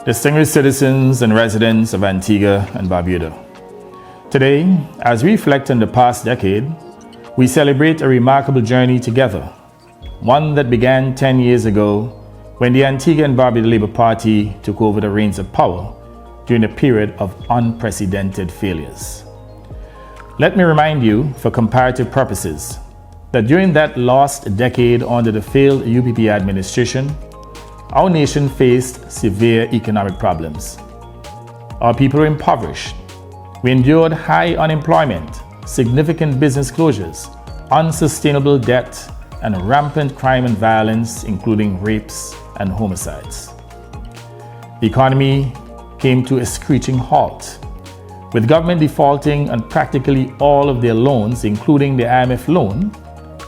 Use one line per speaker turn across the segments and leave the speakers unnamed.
Distinguished citizens and residents of Antigua and Barbuda. Today, as we reflect on the past decade, we celebrate a remarkable journey together, one that began 10 years ago when the Antigua and Barbuda Labour Party took over the reins of power during a period of unprecedented failures. Let me remind you, for comparative purposes, that during that last decade under the failed UPP administration, our nation faced severe economic problems. Our people were impoverished. We endured high unemployment, significant business closures, unsustainable debt, and rampant crime and violence, including rapes and homicides. The economy came to a screeching halt, with government defaulting on practically all of their loans, including the IMF loan,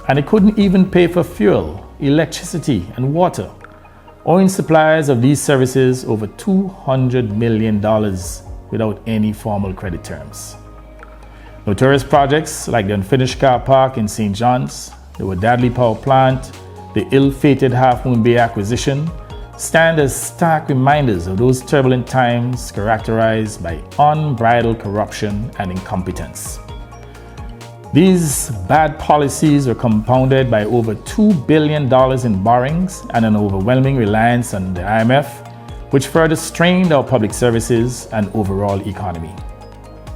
and it couldn't even pay for fuel, electricity, and water, owing suppliers of these services over $200 million without any formal credit terms. Notorious projects like the unfinished car park in St. John's, the Wadadley Power Plant, the ill-fated Half Moon Bay acquisition stand as stark reminders of those turbulent times characterized by unbridled corruption and incompetence. These bad policies were compounded by over $2 billion in borrowings and an overwhelming reliance on the IMF, which further strained our public services and overall economy.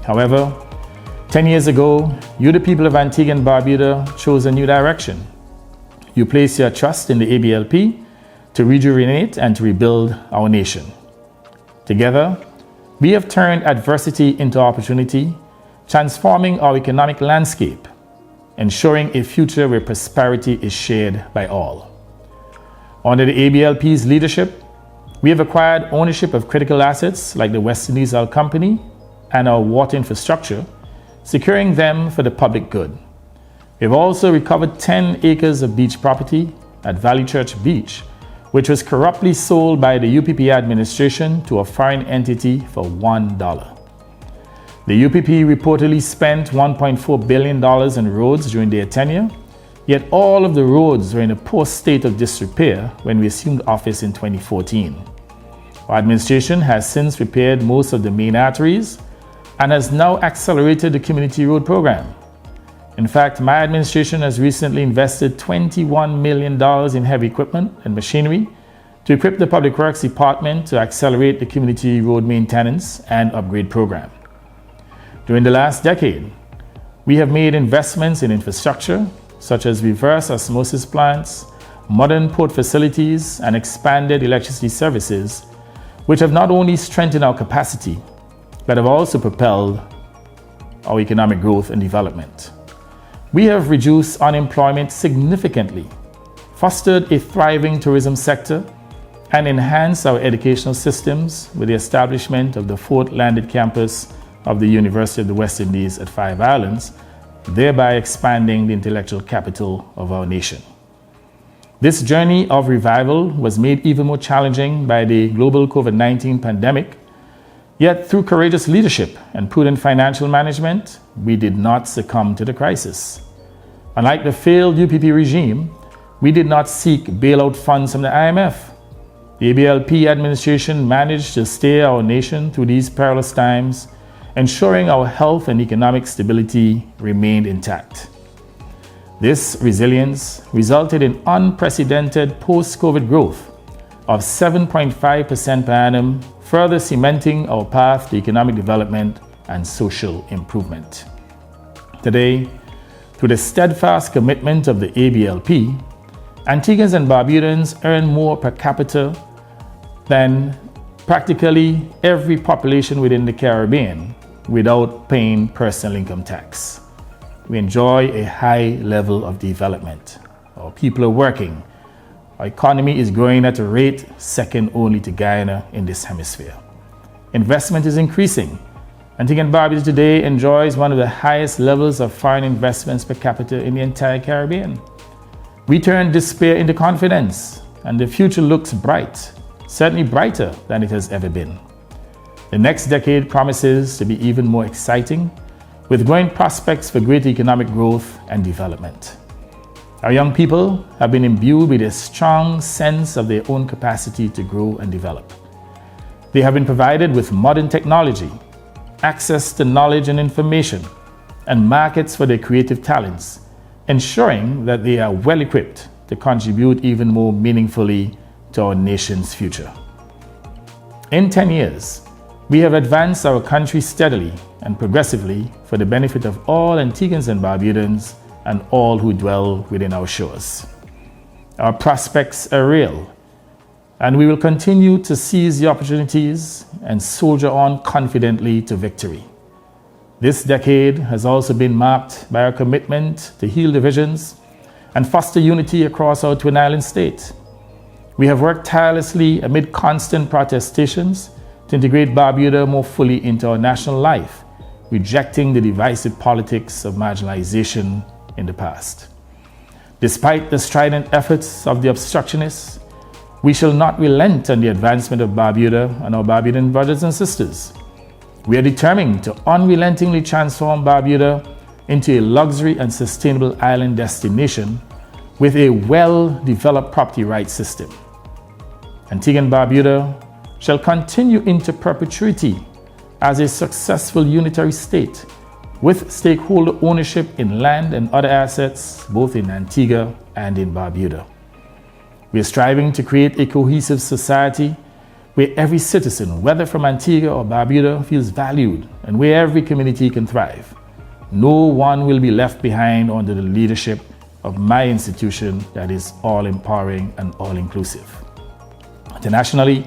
However, 10 years ago, you, the people of Antigua and Barbuda, chose a new direction. You placed your trust in the ABLP to rejuvenate and to rebuild our nation. Together, we have turned adversity into opportunity, transforming our economic landscape, ensuring a future where prosperity is shared by all. Under the ABLP's leadership, we have acquired ownership of critical assets like the West Indies Oil Company and our water infrastructure, securing them for the public good. We have also recovered 10 acres of beach property at Valley Church Beach, which was corruptly sold by the UPP administration to a foreign entity for $1. The UPP reportedly spent $1.4 billion in roads during their tenure, yet all of the roads were in a poor state of disrepair when we assumed office in 2014. Our administration has since repaired most of the main arteries and has now accelerated the community road program. In fact, my administration has recently invested $21 million in heavy equipment and machinery to equip the Public Works Department to accelerate the community road maintenance and upgrade program. During the last decade, we have made investments in infrastructure such as reverse osmosis plants, modern port facilities, and expanded electricity services, which have not only strengthened our capacity, but have also propelled our economic growth and development. We have reduced unemployment significantly, fostered a thriving tourism sector, and enhanced our educational systems with the establishment of the fourth landed campus of the University of the West Indies at Five Islands, thereby expanding the intellectual capital of our nation. This journey of revival was made even more challenging by the global COVID-19 pandemic, yet through courageous leadership and prudent financial management, we did not succumb to the crisis. Unlike the failed UPP regime, we did not seek bailout funds from the IMF. The ABLP administration managed to steer our nation through these perilous times, ensuring our health and economic stability remained intact. This resilience resulted in unprecedented post-COVID growth of 7.5% per annum, further cementing our path to economic development and social improvement. Today, through the steadfast commitment of the ABLP, Antiguans and Barbudans earn more per capita than practically every population within the Caribbean without paying personal income tax. We enjoy a high level of development. Our people are working. Our economy is growing at a rate second only to Guyana in this hemisphere. Investment is increasing. Antigua and Barbuda today enjoys one of the highest levels of foreign investments per capita in the entire Caribbean. We turn despair into confidence, and the future looks bright, certainly brighter than it has ever been. The next decade promises to be even more exciting, with growing prospects for greater economic growth and development. Our young people have been imbued with a strong sense of their own capacity to grow and develop. They have been provided with modern technology, access to knowledge and information, and markets for their creative talents, ensuring that they are well equipped to contribute even more meaningfully to our nation's future. In 10 years, we have advanced our country steadily and progressively for the benefit of all Antiguans and Barbudans and all who dwell within our shores. Our prospects are real, and we will continue to seize the opportunities and soldier on confidently to victory. This decade has also been marked by our commitment to heal divisions and foster unity across our Twin Island state. We have worked tirelessly amid constant protestations to integrate Barbuda more fully into our national life, rejecting the divisive politics of marginalization in the past. Despite the strident efforts of the obstructionists, we shall not relent on the advancement of Barbuda and our Barbudan brothers and sisters. We are determined to unrelentingly transform Barbuda into a luxury and sustainable island destination with a well-developed property rights system. Antigua and Barbuda shall continue into perpetuity as a successful unitary state with stakeholder ownership in land and other assets both in Antigua and in Barbuda. We are striving to create a cohesive society where every citizen, whether from Antigua or Barbuda, feels valued and where every community can thrive. No one will be left behind under the leadership of my institution that is all-empowering and all-inclusive. Internationally,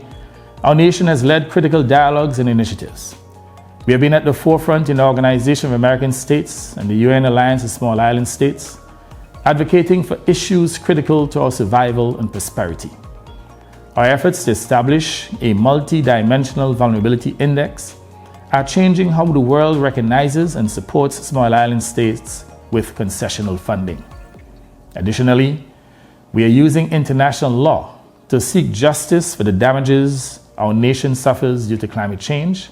our nation has led critical dialogues and initiatives. We have been at the forefront in the Organization of American States and the UN Alliance of Small Island States, advocating for issues critical to our survival and prosperity. Our efforts to establish a multi-dimensional vulnerability index are changing how the world recognizes and supports small island states with concessional funding. Additionally, we are using international law to seek justice for the damages our nation suffers due to climate change,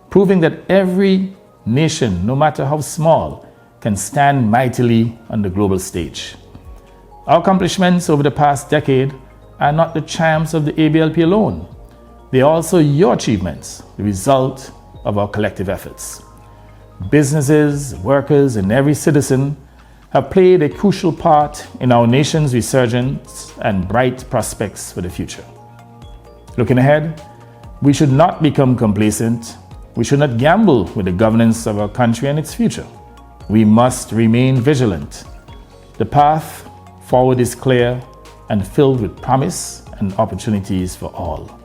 proving that every nation, no matter how small, can stand mightily on the global stage. Our accomplishments over the past decade are not the triumphs of the ABLP alone. They are also your achievements, the result of our collective efforts. Businesses, workers, and every citizen have played a crucial part in our nation's resurgence and bright prospects for the future. Looking ahead, we should not become complacent. We should not gamble with the governance of our country and its future. We must remain vigilant. The path forward is clear and filled with promise and opportunities for all.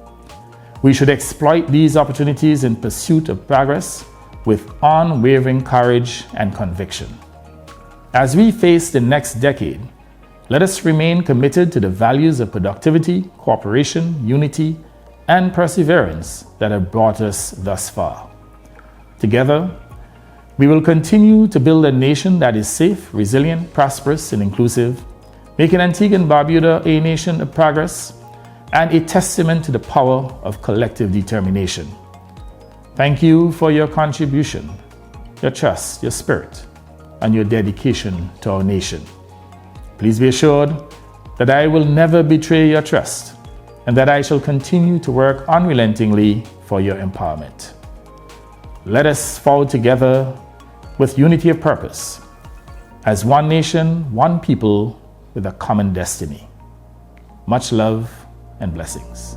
We should exploit these opportunities in pursuit of progress with unwavering courage and conviction. As we face the next decade, let us remain committed to the values of productivity, cooperation, unity, and perseverance that have brought us thus far. Together, we will continue to build a nation that is safe, resilient, prosperous, and inclusive, making Antigua and Barbuda a nation of progress and a testament to the power of collective determination. Thank you for your contribution, your trust, your spirit, and your dedication to our nation. Please be assured that I will never betray your trust and that I shall continue to work unrelentingly for your empowerment. Let us forward together with unity of purpose, as one nation, one people with a common destiny. Much love and blessings.